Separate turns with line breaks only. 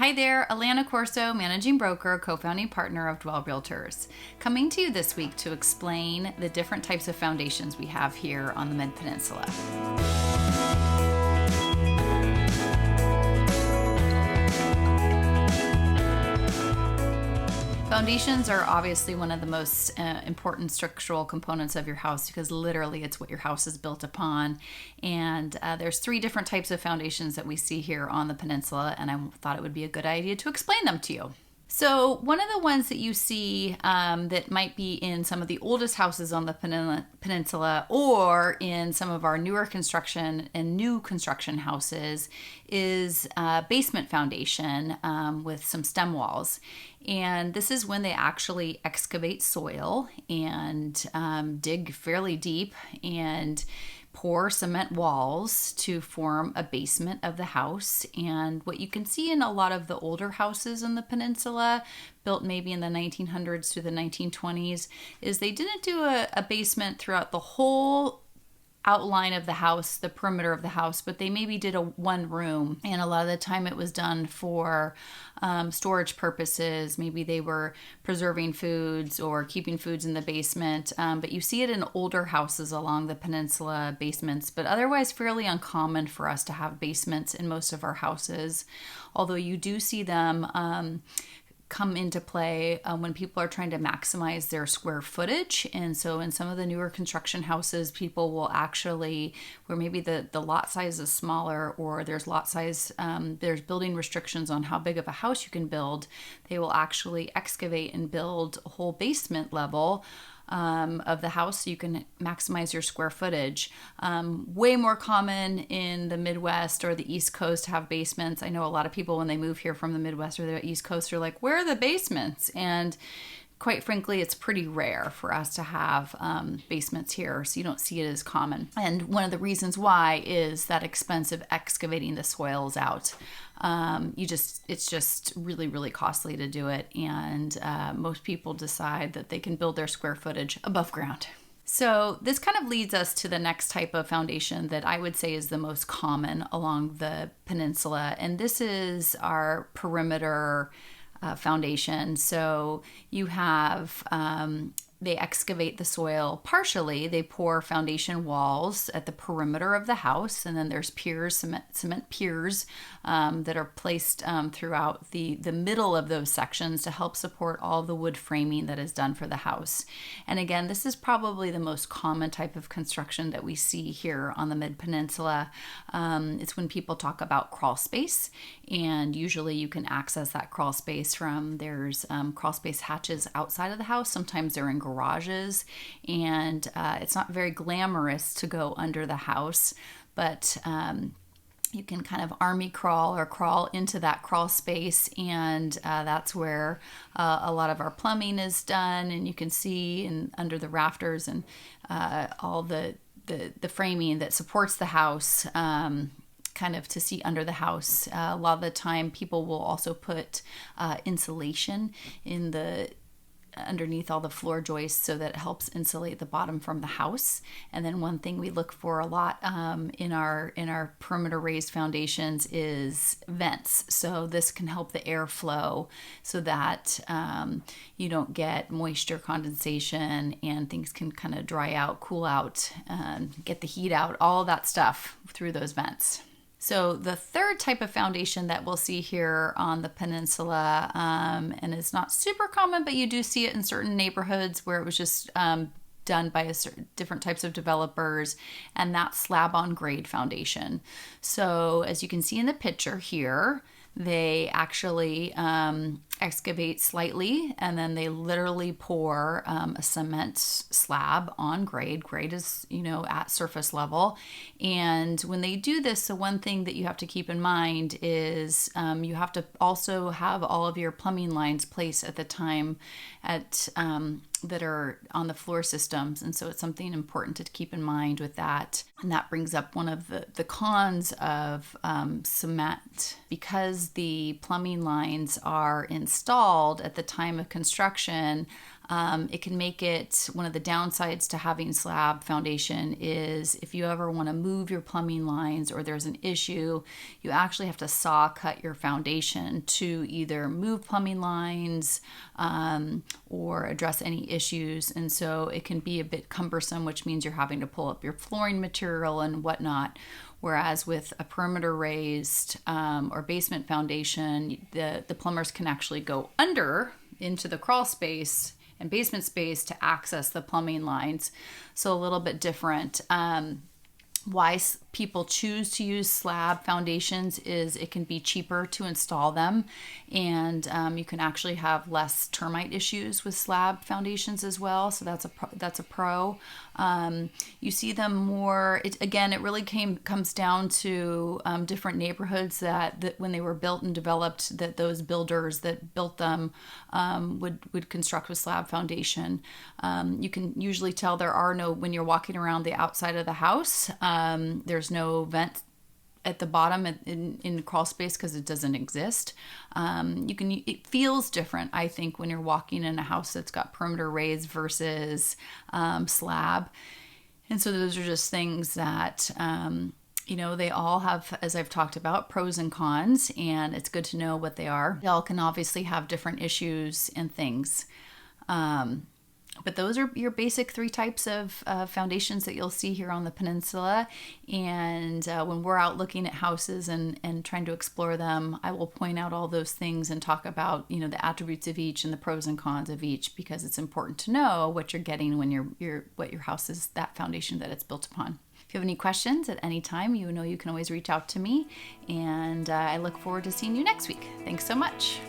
Hi there, Alana Corso, managing broker, co-founding partner of Dwell Realtors, coming to you this week to explain the different types of foundations we have here on the mid-peninsula. Foundations are obviously one of the most important structural components of your house because literally it's what your house is built upon. And there's three different types of foundations that we see here on the peninsula, and I thought it would be a good idea to explain them to you. So one of the ones that you see that might be in some of the oldest houses on the peninsula or in some of our newer construction and new construction houses is a basement foundation with some stem walls. And this is when they actually excavate soil and dig fairly deep and pour cement walls to form a basement of the house. And what you can see in a lot of the older houses in the peninsula, built maybe in the 1900s to the 1920s, is they didn't do a basement throughout the whole outline of the house, the perimeter of the house, but they maybe did a one room, and a lot of the time it was done for storage purposes. Maybe they were preserving foods or keeping foods in the basement, but you see it in older houses along the peninsula, basements, but otherwise fairly uncommon for us to have basements in most of our houses, although you do see them come into play when people are trying to maximize their square footage. And so in some of the newer construction houses, people will actually, where maybe the lot size is smaller or there's lot size, there's building restrictions on how big of a house you can build, they will actually excavate and build a whole basement level of the house so you can maximize your square footage. Way more common in the Midwest or the East Coast to have basements. I know a lot of people when they move here from the Midwest or the East Coast are like, where are the basements? And quite frankly, it's pretty rare for us to have basements here, so you don't see it as common. And one of the reasons why is that expensive excavating the soils out. It's just really, really costly to do it, and most people decide that they can build their square footage above ground. So this kind of leads us to the next type of foundation that I would say is the most common along the peninsula, and this is our perimeter foundation. So you have they excavate the soil partially. They pour foundation walls at the perimeter of the house, and then there's piers, cement piers that are placed throughout the middle of those sections to help support all the wood framing that is done for the house. And again, this is probably the most common type of construction that we see here on the mid-peninsula. It's when people talk about crawl space, and usually you can access that crawl space from, there's crawl space hatches outside of the house. Sometimes they're in garages, and it's not very glamorous to go under the house, but you can kind of army crawl or crawl into that crawl space, and that's where a lot of our plumbing is done, and you can see under the rafters and all the framing that supports the house, kind of to see under the house. A lot of the time people will also put insulation in the underneath all the floor joists so that it helps insulate the bottom from the house. And then one thing we look for a lot in our perimeter raised foundations is vents. So this can help the air flow so that you don't get moisture condensation and things can kind of dry out, cool out, get the heat out, all of that stuff through those vents. So the third type of foundation that we'll see here on the peninsula, and it's not super common, but you do see it in certain neighborhoods where it was just done by different types of developers, and that's slab on grade foundation. So as you can see in the picture here, they actually excavate slightly, and then they literally pour a cement slab on grade. Grade is, at surface level. And when they do this, so one thing that you have to keep in mind is you have to also have all of your plumbing lines placed at the time that are on the floor systems. And so it's something important to keep in mind with that. And that brings up one of the cons of cement. Because the plumbing lines are in installed at the time of construction, it can make it, one of the downsides to having slab foundation is if you ever want to move your plumbing lines or there's an issue, you actually have to saw cut your foundation to either move plumbing lines or address any issues. And so it can be a bit cumbersome, which means you're having to pull up your flooring material and whatnot. Whereas with a perimeter raised or basement foundation, the plumbers can actually go under into the crawl space and basement space to access the plumbing lines. So a little bit different. Why people choose to use slab foundations is it can be cheaper to install them, and you can actually have less termite issues with slab foundations as well. So that's a pro. You see them more. It really comes down to different neighborhoods that when they were built and developed, that those builders that built them would construct with slab foundation. You can usually tell there are no, when you're walking around the outside of the house, there's no vent at the bottom in crawl space because it doesn't exist. It feels different, I think, when you're walking in a house that's got perimeter raised versus slab. And so those are just things that they all have, as I've talked about, pros and cons, and it's good to know what they are. They all can obviously have different issues and things. But those are your basic 3 types of foundations that you'll see here on the peninsula. And when we're out looking at houses and trying to explore them, I will point out all those things and talk about, the attributes of each and the pros and cons of each, because it's important to know what you're getting when what your house is, that foundation that it's built upon. If you have any questions at any time, you can always reach out to me. And I look forward to seeing you next week. Thanks so much.